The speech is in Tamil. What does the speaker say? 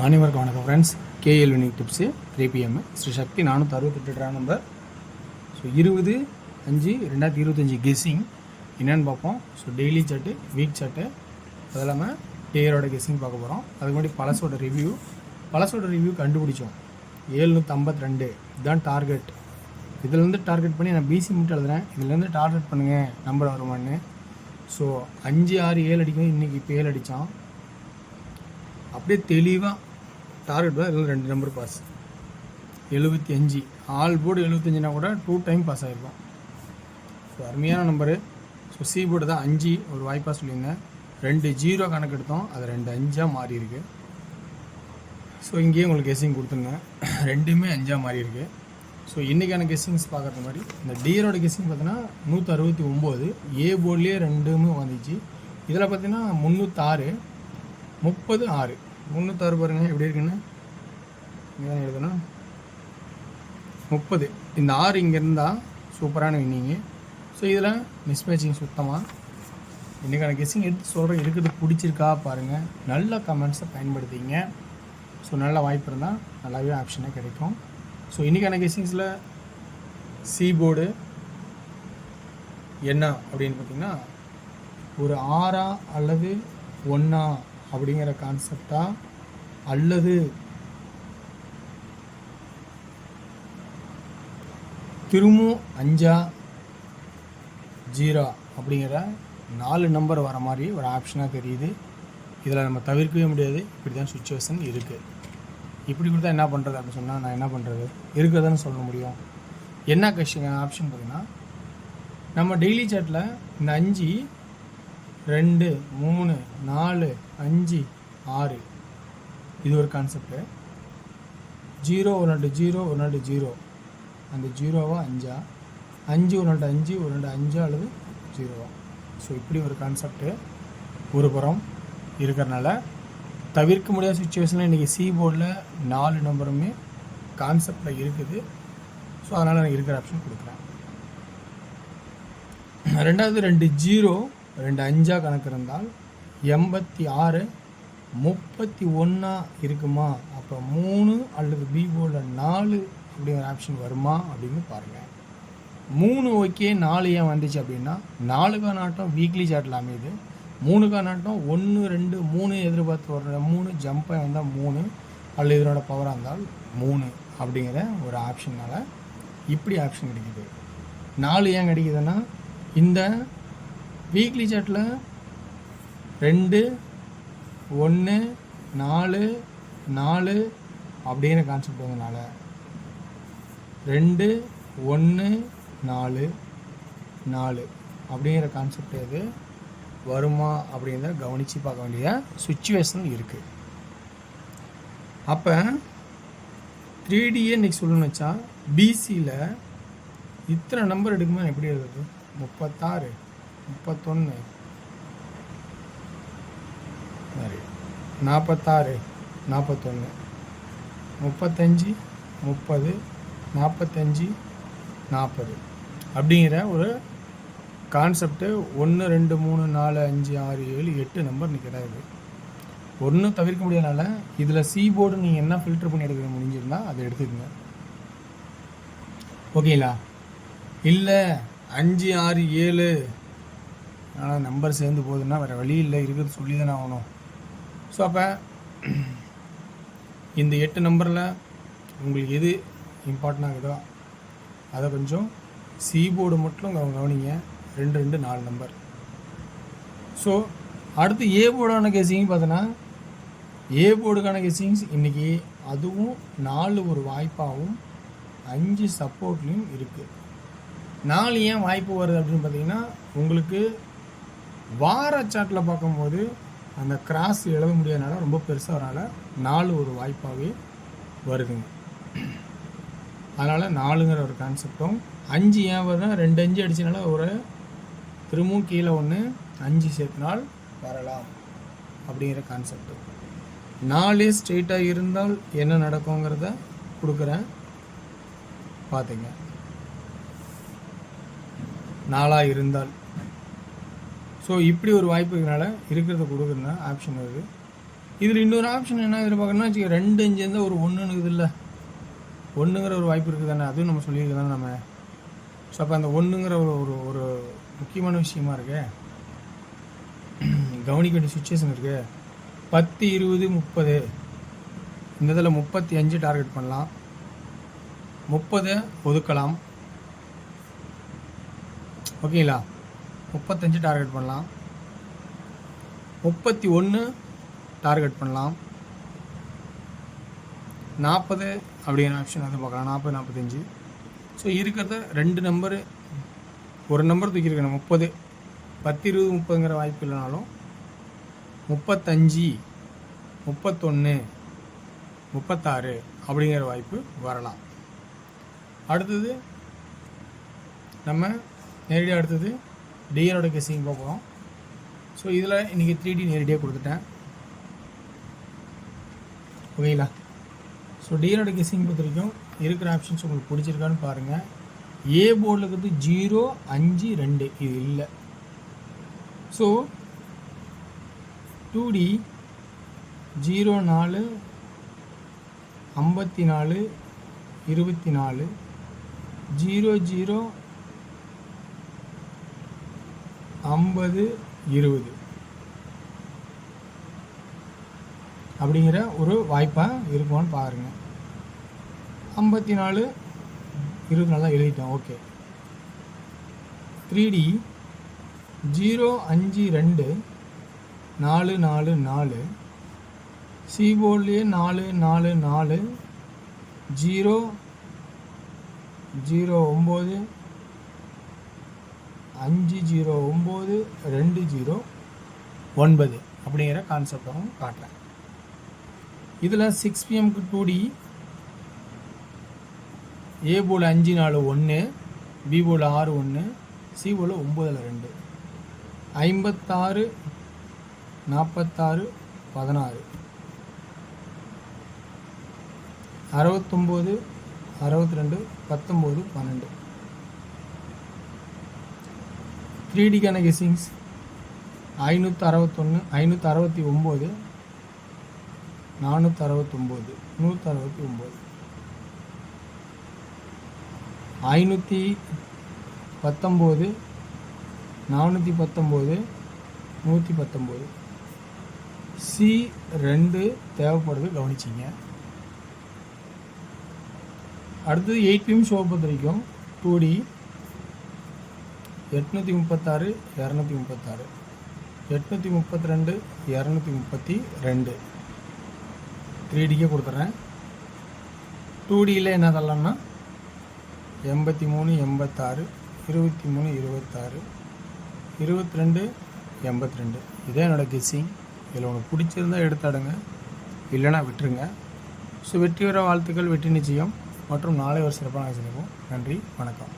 அனைவருக்கும் வணக்கம் friends. KL winning tips 3 PM Sri Sakthi 468 number. So 20/5/2025 guessing என்னென்னு பார்ப்போம். So daily chart, week chart, அது இல்லாமல் டேயரோட கெஸ்ஸிங் பார்க்க போகிறோம். அதுக்கு முன்னாடி பழசோட ரிவ்யூ கண்டுபிடிச்சோம். 752 இதுதான் டார்கெட். இதிலேருந்து டார்கெட் பண்ணி நான் பிசி மட்டும் எழுதுறேன். இதுலேருந்து டார்கெட் பண்ணுங்கள் நம்பர் வருமானு. ஸோ 5, 6, 7 அடிக்கும். இன்றைக்கி இப்போ 7 அடித்தான். அப்படியே தெளிவாக டார்கெட் தான். இதில் 2 நம்பர் பாஸ். 75 ஆல் போர்டு 75னா கூட 2 டைம் பாஸ் ஆகிருக்கும். ஸோ அருமையான நம்பரு. ஸோ சி போர்டு தான் 5 ஒரு வாய்ப்பாக சொல்லியிருந்தேன். 2 0 கணக்கு எடுத்தோம், அது 2 5 மாறி இருக்கு. ஸோ இங்கேயே உங்களுக்கு கெஸ்ஸிங் கொடுத்துருங்க, 2மே 5 மாறி இருக்கு. ஸோ இன்றைக்கான கெஸ்ஸிங்ஸ் பார்க்குறது மாதிரி இந்த டியரோட கெஸ்ஸிங் பார்த்தீங்கன்னா 169 ஏ போர்ட்லேயே 2மே வந்துச்சு. இதில் பார்த்தீங்கன்னா 306 30 6 306 பாருங்கள் எப்படி இருக்குன்னு. இங்கே தான் எழுதணும் 30. இந்த 6 இங்கே இருந்தால் சூப்பரான வின்னிங்கு. ஸோ இதில் மிஸ்மேட்சிங் சுத்தமாக. இன்றைக்கான கெஸ்ஸிங் எடுத்து சொல்கிறேன், இருக்கிறது பிடிச்சிருக்கா பாருங்கள். நல்ல கமெண்ட்ஸை பயன்படுத்திங்க. ஸோ நல்ல வாய்ப்பு இருந்தால் நல்லாவே ஆப்ஷனாக கிடைக்கும். ஸோ இன்றைக்கான கெஸ்ஸிங்ஸில் சி போர்டு என்ன அப்படின்னு பார்த்திங்கன்னா ஒரு 6 அல்லது 1 அப்படிங்கிற கான்செப்டா, அல்லது திரும்பவும் 5 0 அப்படிங்கிற 4 நம்பர் வர மாதிரி ஒரு ஆப்ஷனாக தெரியுது. இதில் நம்ம தவிர்க்கவே முடியாது. இப்படி தான் சுச்சுவேஷன் இருக்குது. இப்படி கொடுத்தா என்ன பண்ணுறது அப்படின்னு சொன்னால் நான் என்ன பண்ணுறது, இருக்கிறதான்னு சொல்ல முடியும். என்ன ஆப்ஷன் பார்த்திங்கன்னா நம்ம டெய்லி சாட்டில் இந்த 5 2 3 4 5 6 இது ஒரு கான்செப்டு. 0 ஒரு நாட்டு 0 ஒரு நாட்டு 0, அந்த 0வா 5 5 ஒரு நாட்டு 5 ஒரு நாட்டு 5 அல்லது 0வா. ஸோ இப்படி ஒரு கான்செப்டு ஒரு புறம் இருக்கிறனால தவிர்க்க முடியாத சுச்சுவேஷனில் இன்றைக்கி சி போர்டில் 4 நம்பருமே கான்செப்டில் இருக்குது. ஸோ அதனால் நான் இருக்கிற ஆப்ஷன் கொடுக்குறேன். ரெண்டாவது 2 0 2 5 கணக்கு இருந்தால் 86 31 இருக்குமா. அப்போ 3 அல்லது பி போர்டில் 4 அப்படிங்கிற ஆப்ஷன் வருமா அப்படின்னு பாருங்கள். 3 ஓகே, 4 ஏன் வந்துச்சு அப்படின்னா 4 நாட்டம் வீக்லி சாட்டில் அமையுது. 3 நாட்டம் 1 2 3 எதிர்பார்த்து வர்ற 3 ஜம்ப்பாக வந்தால் 3 அல்லது இதனோட பவராக இருந்தால் 3 அப்படிங்கிற ஒரு ஆப்ஷனால் இப்படி ஆப்ஷன் கிடைக்குது. 4 ஏன் கிடைக்குதுன்னா இந்த வீக்லி சாட்டில் 2 1 4 4 அப்படிங்கிற கான்செப்ட் வந்ததுனால 2 1 4 4 அப்படிங்கிற கான்செப்ட் எது வருமா அப்படிங்கிறத கவனித்து பார்க்க வேண்டிய சுச்சுவேஷன் இருக்குது. அப்போ 3Dயே இன்றைக்கி சொல்லணும்னு வச்சா பிசியில் இத்தனை நம்பர் எடுக்குமா எப்படி எழுதுறது? 36 31 சரி 46 41 35 30 45 40 அப்படிங்கிற ஒரு கான்செப்டு 1 2 3 4 5 6 7 8 நம்பர் இன்றைக்கி கிடையாது. ஒன்றும் தவிர்க்க முடியாதனால இதில் சி போர்டு நீங்கள் என்ன ஃபில்டர் பண்ணி எடுக்க முடிஞ்சிருந்தா அதை எடுத்துக்கங்க. ஓகேங்களா? இல்லை 5 6 7 ஆனால் நம்பர் சேர்ந்து போகுதுன்னா வேறு வழி இல்லை, இருக்கிறது சொல்லி தானே ஆகணும். ஸோ அப்போ இந்த 8 நம்பரில் உங்களுக்கு எது இம்பார்ட்டன் ஆகுதோ அதை கொஞ்சம் சி போர்டு மட்டும் கவனிங்க. 2 2 4 நம்பர். ஸோ அடுத்து ஏ போர்டான கெஸ்ஸிங் பார்த்தோன்னா ஏ போர்டுக்கான கெஸ்ஸிங்ஸ் இன்றைக்கி அதுவும் 4 ஒரு வாய்ப்பாகவும் 5 சப்போர்ட்லேயும் இருக்குது. 4 ஏன் வாய்ப்பு வருது அப்படின்னு பார்த்தீங்கன்னா உங்களுக்கு வார சாட்டில் பார்க்கும்போது அந்த கிராஸ் எழுத முடியாதனால ரொம்ப பெருசாக வரனால 4 ஒரு வாய்ப்பாகவே வருதுங்க. அதனால் 4ங்கிற ஒரு கான்செப்டும் 5 ஏன் வருதுன்னா 2 5 அடிச்சனால ஒரு திரும்பவும் கீழே 1 5 சேர்த்தினால் வரலாம் அப்படிங்கிற கான்செப்ட். 4 ஸ்ட்ரெயிட்டாக இருந்தால் என்ன நடக்குங்கிறத கொடுக்குறேன் பார்த்துங்க. 4 இருந்தால் ஸோ இப்படி ஒரு வாய்ப்பு இருக்கிறனால இருக்கிறத கொடுக்குறதுனா ஆப்ஷன் வருது. இதில் இன்னொரு ஆப்ஷன் என்ன எதிர்பார்க்கணும்னா வச்சுக்க 2 5 இருந்தால் ஒரு 1 இருக்குது இல்லை, 1ங்கிற ஒரு வாய்ப்பு இருக்குது தானே, அதுவும் நம்ம சொல்லியிருக்கு தானே நம்ம. ஸோ அப்போ அந்த 1ங்கிற ஒரு ஒரு முக்கியமான விஷயமா இருக்கு, கவனிக்க வேண்டிய சுச்சுவேஷன் இருக்குது. 10 20 30 இந்த இதில் 35 டார்கெட் பண்ணலாம், 30 ஒதுக்கலாம். ஓகேங்களா, 35 டார்கெட் பண்ணலாம், 31 டார்கெட் பண்ணலாம், 40 அப்படிங்கிற ஆப்ஷன் வந்து பார்க்கலாம், 40 45. ஸோ இருக்கிறத 2 நம்பரு, ஒரு நம்பர் தூக்கியிருக்கணும் 30, 10 20 30ங்கிற வாய்ப்பு இல்லைனாலும் 35 31 36 அப்படிங்கிற வாய்ப்பு வரலாம். அடுத்தது நம்ம நேரடியாக அடுத்தது டிஆரோட கெஸ்ஸிங் போகிறோம். ஸோ இதில் இன்றைக்கி 3D நேரடியாக கொடுத்துட்டேன். ஓகேங்களா, ஸோ டிஆரோட கெஸ்ஸிங் பொறுத்த வரைக்கும் இருக்கிற ஆப்ஷன்ஸ் உங்களுக்கு பிடிச்சிருக்கான்னு பாருங்கள். ஏ போர்டில் இருக்கிறது 0 5 2 இது இல்லை. ஸோ 2D 0 4 54 24 0 0 50 20 அப்படிங்கிற ஒரு வாய்ப்பாக இருக்குமான்னு பாருங்கள். 54 24 தான் எழுதிட்டேன். ஓகே. 3D 0 5 2 4 4 4 சி போர்ட்லேயே 4 4 4 0 0 9 5 0 9 2 0 9 அப்படிங்கிற கான்செப்டாகவும் காட்டுறேன். இதில் 6 PM 2D ஏ போல் 5 4 1, பி போல் 6 1, சி போல் 9 2, 56 46 16 69 62 19 12. 3Dக்கான கெஸ்ஸிங்ஸ் 561 569 469 169 519 419 119. C2 தேவைப்படுது, கவனிச்சிங்க. அடுத்தது 8 PM ஷோ பொறுத்த வரைக்கும் 2D 836 236 832 232 3Dக்கே கொடுத்துட்றேன். 2Dயில் என்ன தரலாம்னா 83 86 23 26 22 82. இதே என்னோடய கெஸ்ஸிங். இதில் உனக்கு பிடிச்சிருந்தால் எடுத்தாடுங்க, இல்லைனா விட்டுருங்க. ஸோ வெற்றி வர வாழ்த்துக்கள், வெற்றி நிச்சயம் மற்றும் நாளை ஒரு சிறப்பான சந்திப்போம். நன்றி, வணக்கம்.